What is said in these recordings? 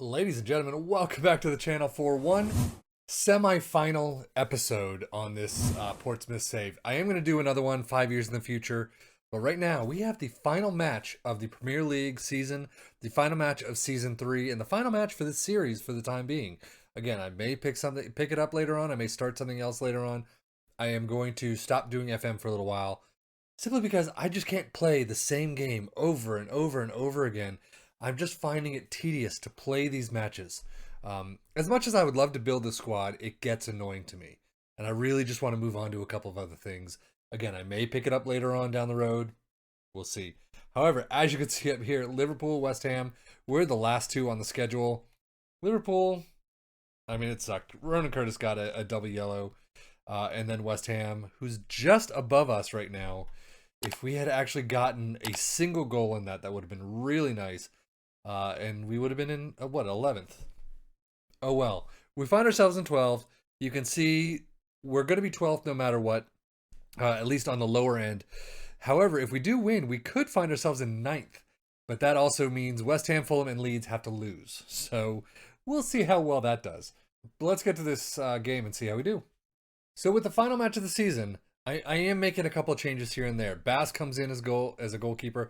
Ladies and gentlemen, welcome back to the channel for one semi-final episode on this Portsmouth save. I am going to do another one 5 years in the future, but right now we have the final match of the Premier League season, the final match of Season 3, and the final match for this series for the time being. Again, I may pick it up later on, I may start something else later on. I am going to stop doing FM for a little while, simply because I just can't play the same game over and over and over again. I'm just finding it tedious to play these matches. As much as I would love to build the squad, it gets annoying to me. And I really just want to move on to a couple of other things. Again, I may pick it up later on down the road. We'll see. However, as you can see up here, Liverpool, West Ham, we're the last two on the schedule. Liverpool, I mean, it sucked. Ronan Curtis got a double yellow. And then West Ham, who's just above us right now. If we had actually gotten a single goal in that would have been really nice. And we would have been in, 11th? Oh well. We find ourselves in 12th. You can see we're going to be 12th no matter what, at least on the lower end. However, if we do win, we could find ourselves in 9th. But that also means West Ham, Fulham, and Leeds have to lose. So we'll see how well that does. But let's get to this game and see how we do. So with the final match of the season, I am making a couple of changes here and there. Bass comes in as a goalkeeper.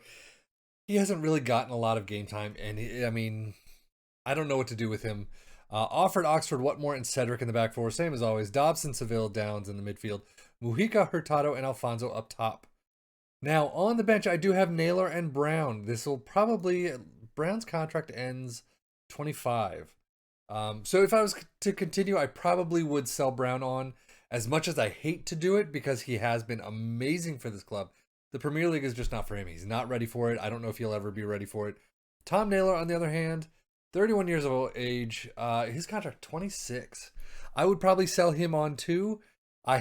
He hasn't really gotten a lot of game time, and I don't know what to do with him. Offord, Oxford, Whatmore, and Cedric in the back four, same as always. Dobson, Seville, Downs in the midfield. Mujica, Hurtado, and Alfonso up top. Now, on the bench, I do have Naylor and Brown. Brown's contract ends 25. So if I was to continue, I probably would sell Brown on, as much as I hate to do it, because he has been amazing for this club. The Premier League is just not for him. He's not ready for it. I don't know if he'll ever be ready for it. Tom Naylor, on the other hand, 31 years of age. His contract 26. I would probably sell him on too. I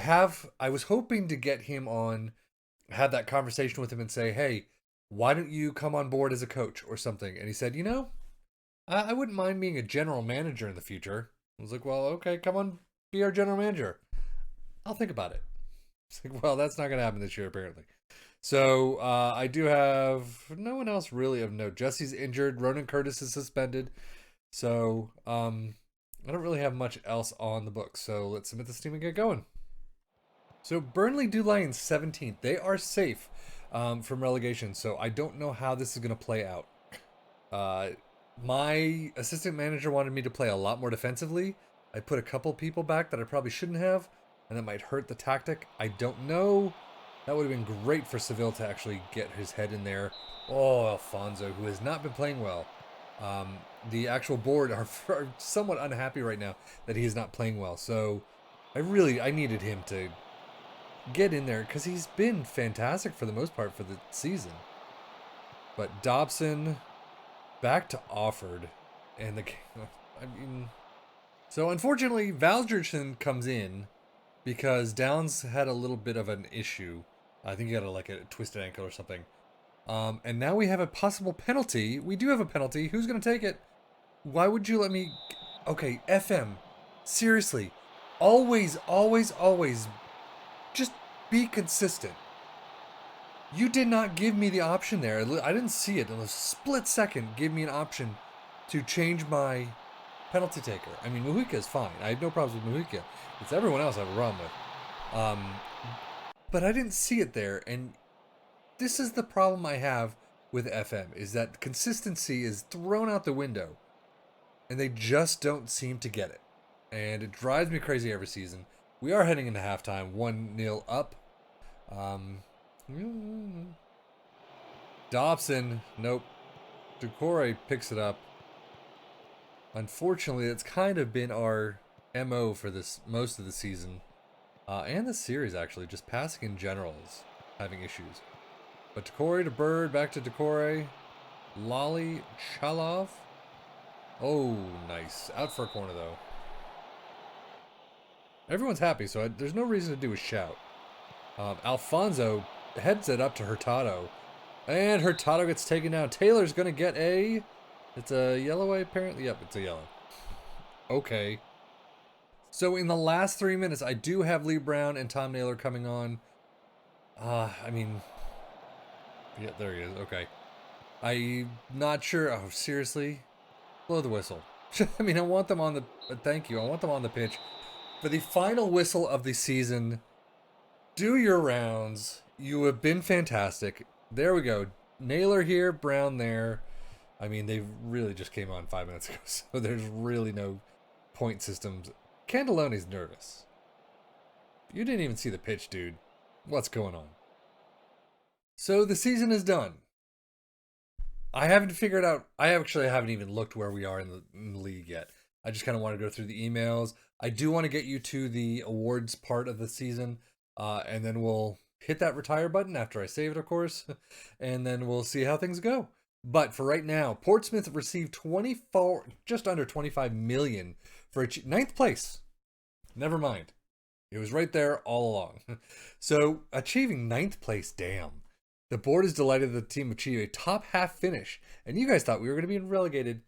was hoping to get him on, have that conversation with him and say, hey, why don't you come on board as a coach or something? And he said, I wouldn't mind being a general manager in the future. I was like, well, okay, come on, be our general manager. I'll think about it. It's like, well, that's not going to happen this year, apparently. So I do have no one else really of note. Jesse's injured. Ronan Curtis is suspended. So I don't really have much else on the books. So let's submit this team and get going. So Burnley do lie in 17th. They are safe from relegation. So I don't know how this is going to play out. My assistant manager wanted me to play a lot more defensively. I put a couple people back that I probably shouldn't have, and that might hurt the tactic. I don't know. That would have been great for Seville to actually get his head in there. Oh, Alfonso, who has not been playing well. The actual board are somewhat unhappy right now that he is not playing well. So I needed him to get in there, because he's been fantastic for the most part for the season. But Dobson back to Offord. And so unfortunately, Valdrichson comes in because Downs had a little bit of an issue. I think he got a twisted ankle or something. And now we have a possible penalty. We do have a penalty. Who's going to take it? Why would you let me... Okay, FM. Seriously. Always, always, always. Just be consistent. You did not give me the option there. I didn't see it. In a split second, give me an option to change my penalty taker. I mean, Mujica is fine. I have no problems with Mujica. It's everyone else I have a problem with. But I didn't see it there, and this is the problem I have with FM, is that consistency is thrown out the window, and they just don't seem to get it. And it drives me crazy every season. We are heading into halftime, 1-0 up. Dobson, nope. Decore picks it up. Unfortunately, it's kind of been our MO for this most of the season. And the series, actually. Just passing in general is having issues. But Decore to Bird, back to Decore. Lolly, Chalov. Oh, nice. Out for a corner, though. Everyone's happy, so there's no reason to do a shout. Alfonso heads it up to Hurtado. And Hurtado gets taken down. Taylor's going to get a... It's a yellow, apparently? Yep, it's a yellow. Okay. So in the last 3 minutes, I do have Lee Brown and Tom Naylor coming on. Yeah, there he is. Okay. I'm not sure. Oh, seriously? Blow the whistle. I mean, I want them on the. Thank you. I want them on the pitch for the final whistle of the season. Do your rounds. You have been fantastic. There we go. Naylor here, Brown there. I mean, they really just came on 5 minutes ago, so there's really no point systems. Candalone's nervous. You didn't even see the pitch, dude. What's going on? So the season is done. I haven't figured out. I actually haven't even looked where we are in the league yet. I just kind of want to go through the emails. I do want to get you to the awards part of the season, and then we'll hit that retire button after I save it, of course, and then we'll see how things go. But for right now, Portsmouth received 24, just under 25 million for ninth place. Never mind. It was right there all along. So achieving ninth place, damn. The board is delighted that the team achieved a top half finish, and you guys thought we were going to be relegated.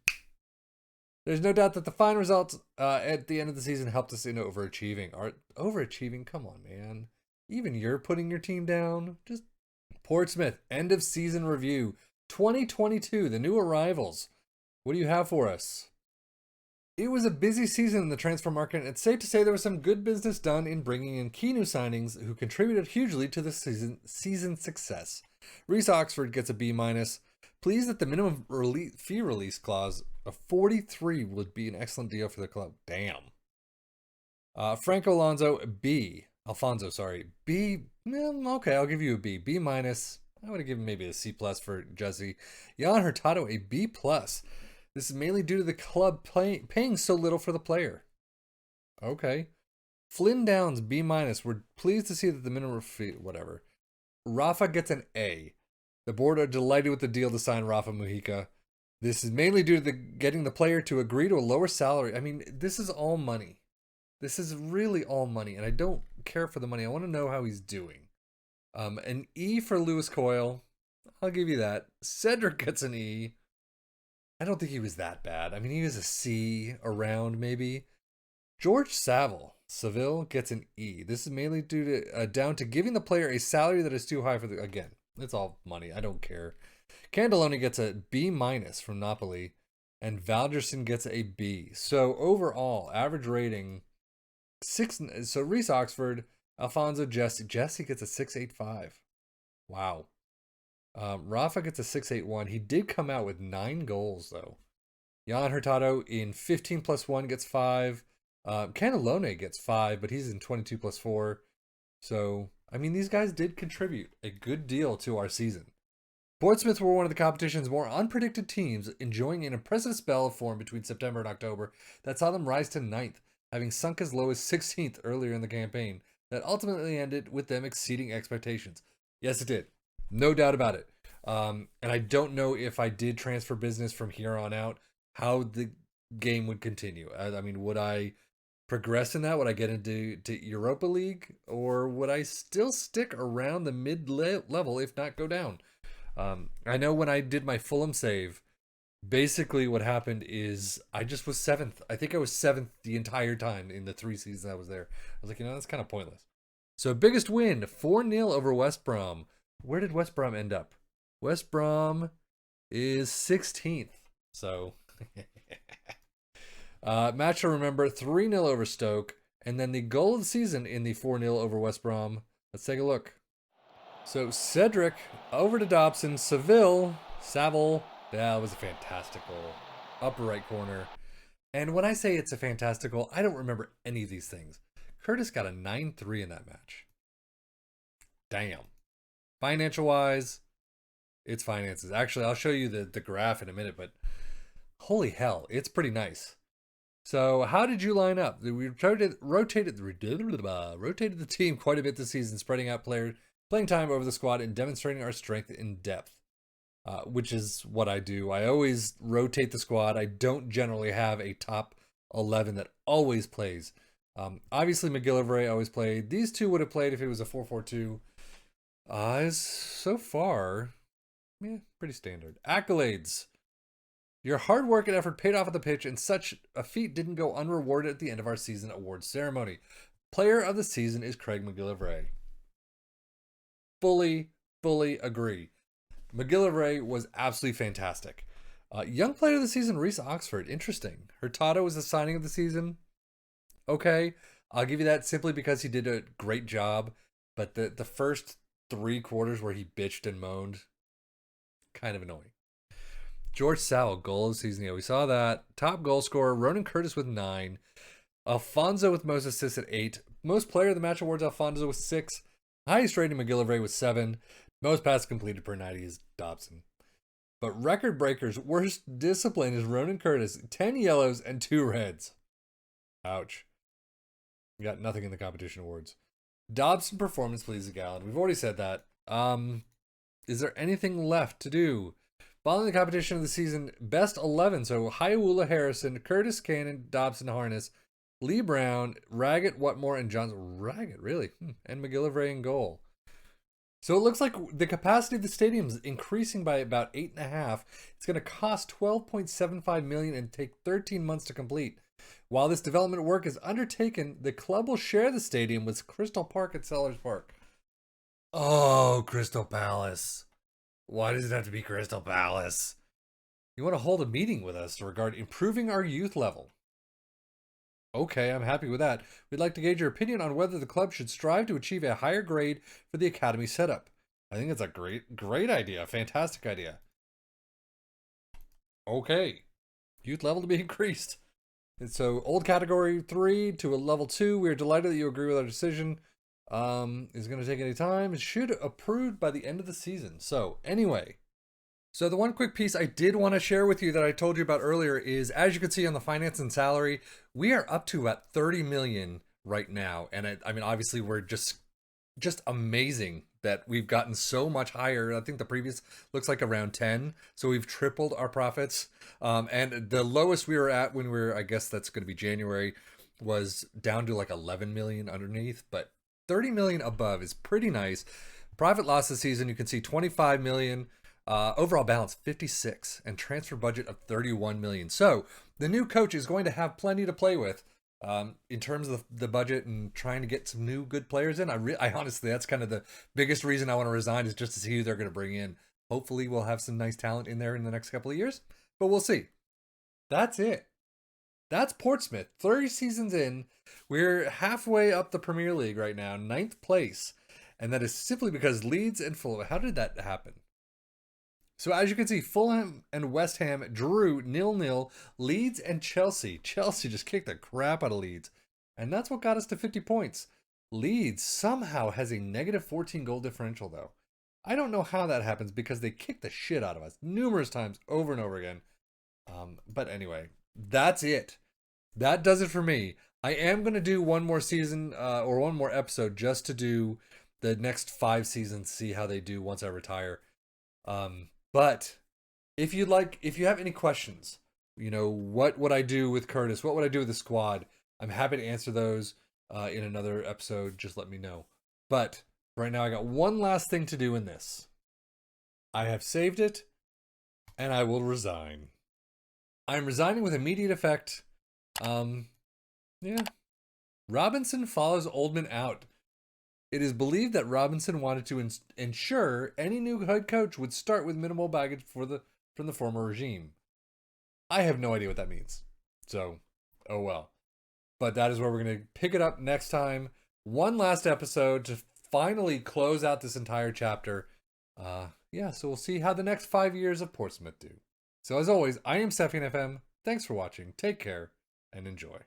There's no doubt that the fine results at the end of the season helped us in overachieving. Overachieving? Come on, man. Even you're putting your team down. Just Portsmouth, end of season review. 2022, the new arrivals. What do you have for us? It was a busy season in the transfer market, and it's safe to say there was some good business done in bringing in key new signings who contributed hugely to the season success. Reece Oxford gets a B-. Pleased that the minimum fee release clause of 43 would be an excellent deal for the club. Damn. Franco Alonso, B. Alfonso, sorry. B. Okay, I'll give you a B. B-. I would have given maybe a C+ for Jesse. Jan Hurtado, a B+. This is mainly due to the club paying so little for the player. Okay. Flynn Downs, B-. We're pleased to see that the minimum fee, whatever. Rafa gets an A. The board are delighted with the deal to sign Rafa Mujica. This is mainly due to getting the player to agree to a lower salary. I mean, this is all money. This is really all money, and I don't care for the money. I want to know how he's doing. An E for Lewis Coyle. I'll give you that. Cedric gets an E. I don't think he was that bad. I mean, he was a C around, maybe. George Seville gets an E. This is mainly due to down to giving the player a salary that is too high for the... Again, it's all money. I don't care. Candalone gets a B- from Napoli, and Valderson gets a B. So overall, average rating 6. So Reece Oxford, Alfonso, Jesse gets a 6.85. Wow. Rafa gets a 6.81. He did come out with 9 goals though. Jan Hurtado in 15+1 gets 5. Candalone gets 5, but he's in 22+4. So I mean, these guys did contribute a good deal to our season. Portsmouth were one of the competition's more unpredicted teams, enjoying an impressive spell of form between September and October that saw them rise to 9th, having sunk as low as 16th earlier in the campaign, that ultimately ended with them exceeding expectations. Yes, it did. No doubt about it. And I don't know if I did transfer business from here on out, how the game would continue. I mean, would I progress in that? Would I get into Europa League? Or would I still stick around the mid-level, if not go down? I know when I did my Fulham save, basically what happened is I just was 7th. I think I was 7th the entire time in the 3 seasons I was there. I was like, that's kind of pointless. So biggest win, 4-0 over West Brom. Where did West Brom end up? West Brom is 16th. So match to remember, 3-0 over Stoke. And then the goal of the season in the 4-0 over West Brom. Let's take a look. So Cedric over to Dobson. Saville. That was a fantastic goal. Upper right corner. And when I say it's a fantastic goal, I don't remember any of these things. Curtis got a 9-3 in that match. Damn. Financial wise, it's finances. Actually, I'll show you the graph in a minute, but holy hell, it's pretty nice. So how did you line up? We rotated the team quite a bit this season, spreading out playing time over the squad and demonstrating our strength in depth, which is what I do. I always rotate the squad. I don't generally have a top 11 that always plays. Obviously, McGillivray always played. These two would have played if it was a 4-4-2. So far, pretty standard. Accolades. Your hard work and effort paid off at the pitch, and such a feat didn't go unrewarded at the end of our season awards ceremony. Player of the season is Craig McGillivray. Fully agree. McGillivray was absolutely fantastic. Young player of the season, Reece Oxford. Interesting. Hurtado was the signing of the season. Okay, I'll give you that simply because he did a great job. But the first 3 quarters where he bitched and moaned, kind of annoying. George Sowell, goal of the season. Yeah, we saw that. Top goal scorer, Ronan Curtis with 9. Alfonso with most assists at 8. Most player of the match awards, Alfonso with 6. Highest rating, McGillivray with 7. Most passes completed per 90 is Dobson. But record breakers, worst discipline is Ronan Curtis. 10 yellows and 2 reds. Ouch. We got nothing in the competition awards. Dobson performance pleases the Gallon. We've already said that. Is there anything left to do? Following the competition of the season, best 11. So Hiawula Harrison, Curtis Cannon, Dobson Harness, Lee Brown, Raggett, Whatmore, and Johnson. Raggett, really? And McGillivray in goal. So it looks like the capacity of the stadium is increasing by about 8.5. It's going to cost $12.75 million and take 13 months to complete. While this development work is undertaken, the club will share the stadium with Crystal Park at Sellers Park. Oh, Crystal Palace. Why does it have to be Crystal Palace? You want to hold a meeting with us regarding improving our youth level. Okay, I'm happy with that. We'd like to gauge your opinion on whether the club should strive to achieve a higher grade for the academy setup. I think it's a great idea. Fantastic idea. Okay. Youth level to be increased. And so, old category 3 to a level 2. We are delighted that you agree with our decision. Is going to take any time. It should approved by the end of the season. So, anyway. So the one quick piece I did want to share with you that I told you about earlier is, as you can see on the finance and salary, we are up to about 30 million right now. And I mean, obviously we're just amazing that we've gotten so much higher. I think the previous looks like around 10. So we've tripled our profits. And the lowest we were at when we were, I guess that's going to be January, was down to like 11 million underneath, but 30 million above is pretty nice. Profit loss this season, you can see 25 million. Overall balance 56 and transfer budget of 31 million. So the new coach is going to have plenty to play with in terms of the budget and trying to get some new good players in. I honestly, that's kind of the biggest reason I want to resign, is just to see who they're going to bring in. Hopefully we'll have some nice talent in there in the next couple of years, but we'll see. That's it. That's Portsmouth. 30 seasons in. We're halfway up the Premier League right now, 9th place. And that is simply because Leeds and Fulham. How did that happen? So as you can see, Fulham and West Ham drew 0-0. Leeds and Chelsea. Chelsea just kicked the crap out of Leeds. And that's what got us to 50 points. Leeds somehow has a negative 14 goal differential, though. I don't know how that happens because they kicked the shit out of us numerous times over and over again. But anyway, that's it. That does it for me. I am going to do one more season or one more episode just to do the next 5 seasons, see how they do once I retire. But if you have any questions, what would I do with Curtis? What would I do with the squad? I'm happy to answer those in another episode. Just let me know. But right now I got one last thing to do in this. I have saved it and I will resign. I'm resigning with immediate effect. Yeah. Robinson follows Oldman out. It is believed that Robinson wanted to ensure any new head coach would start with minimal baggage from the former regime. I have no idea what that means. So, oh well. But that is where we're going to pick it up next time. One last episode to finally close out this entire chapter. So we'll see how the next 5 years of Portsmouth do. So as always, I am Sefian FM. Thanks for watching. Take care and enjoy.